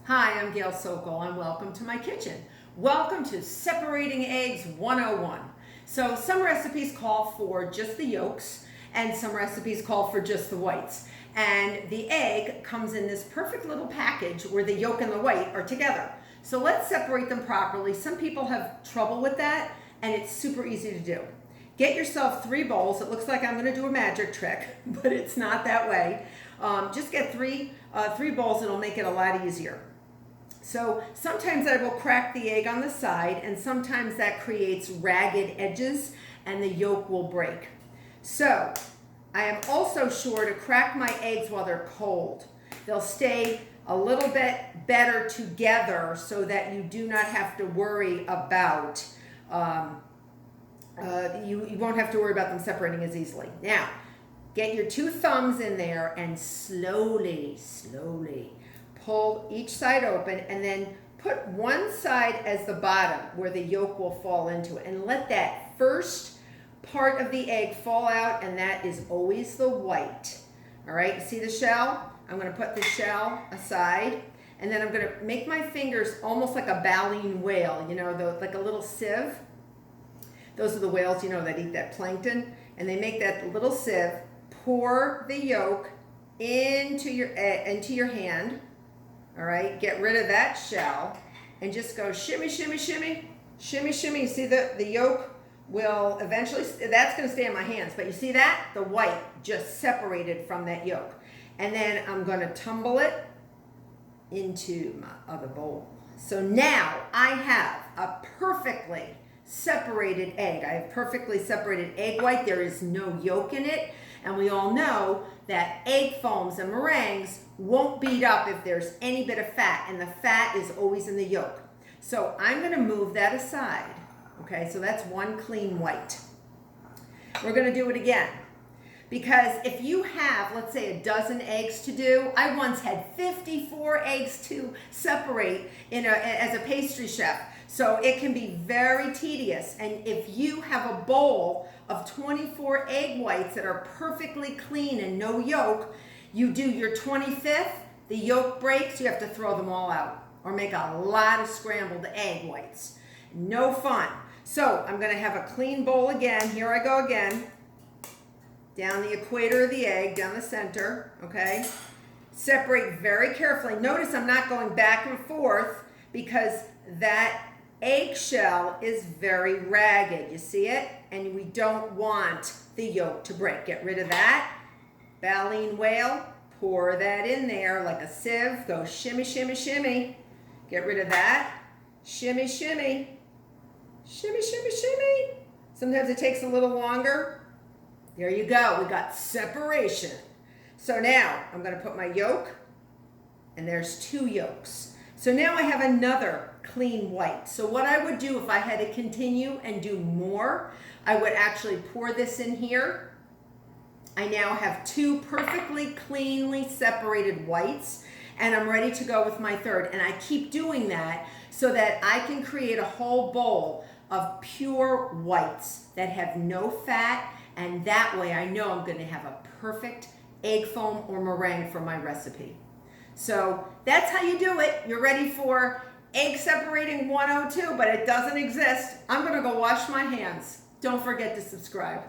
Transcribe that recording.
Hi, I'm Gail Sokol and welcome to my kitchen. Welcome to Separating Eggs 101. So some recipes call for just the yolks and some recipes call for just the whites. And the egg comes in this perfect little package where the yolk and the white are together. So let's separate them properly. Some people have trouble with that and it's super easy to do. Get yourself 3 bowls. It looks like I'm going to do a magic trick, but it's not that way. Just get three bowls. It'll make it a lot easier. So sometimes I will crack the egg on the side, and sometimes that creates ragged edges and the yolk will break. So I am also sure to crack my eggs while they're cold. They'll stay a little bit better together so that you do not have to worry about you won't have to worry about them separating as easily. Now, get your 2 thumbs in there and slowly pull each side open, and then put one side as the bottom where the yolk will fall into it, and let that first part of the egg fall out, and that is always the white. All right, see the shell? I'm going to put the shell aside, and then I'm going to make my fingers almost like a baleen whale, you know, like a little sieve. Those are the whales, you know, that eat that plankton, and they make that little sieve. Pour the yolk into your hand. All right, get rid of that shell and just go shimmy, shimmy, shimmy, shimmy, shimmy. You see the yolk will eventually, that's going to stay in my hands, but you see that? The white just separated from that yolk. And then I'm going to tumble it into my other bowl. So now I have a perfectly separated egg. I have perfectly separated egg white. There is no yolk in it. And we all know that egg foams and meringues won't beat up if there's any bit of fat, and the fat is always in the yolk. So I'm going to move that aside. Okay, so that's one clean white. We're going to do it again. Because if you have, let's say, a dozen eggs to do, I once had 54 eggs to separate as a pastry chef. So it can be very tedious. And if you have a bowl of 24 egg whites that are perfectly clean and no yolk, you do your 25th, the yolk breaks, you have to throw them all out or make a lot of scrambled egg whites. No fun. So I'm going to have a clean bowl again. Here I go again. Down the equator of the egg, down the center, okay? Separate very carefully. Notice I'm not going back and forth because that eggshell is very ragged. You see it? And we don't want the yolk to break. Get rid of that. Baleen whale, pour that in there like a sieve. Go shimmy, shimmy, shimmy. Get rid of that. Shimmy, shimmy. Shimmy, shimmy, shimmy. Sometimes it takes a little longer. There you go. We got separation. So now I'm going to put my yolk, and there's 2 yolks. So now I have another clean white. So what I would do if I had to continue and do more, I would actually pour this in here. I now have 2 perfectly cleanly separated whites, and I'm ready to go with my third. And I keep doing that so that I can create a whole bowl of pure whites that have no fat, and that way I know I'm going to have a perfect egg foam or meringue for my recipe. So that's how you do it. You're ready for egg separating 102, but it doesn't exist. I'm going to go wash my hands. Don't forget to subscribe.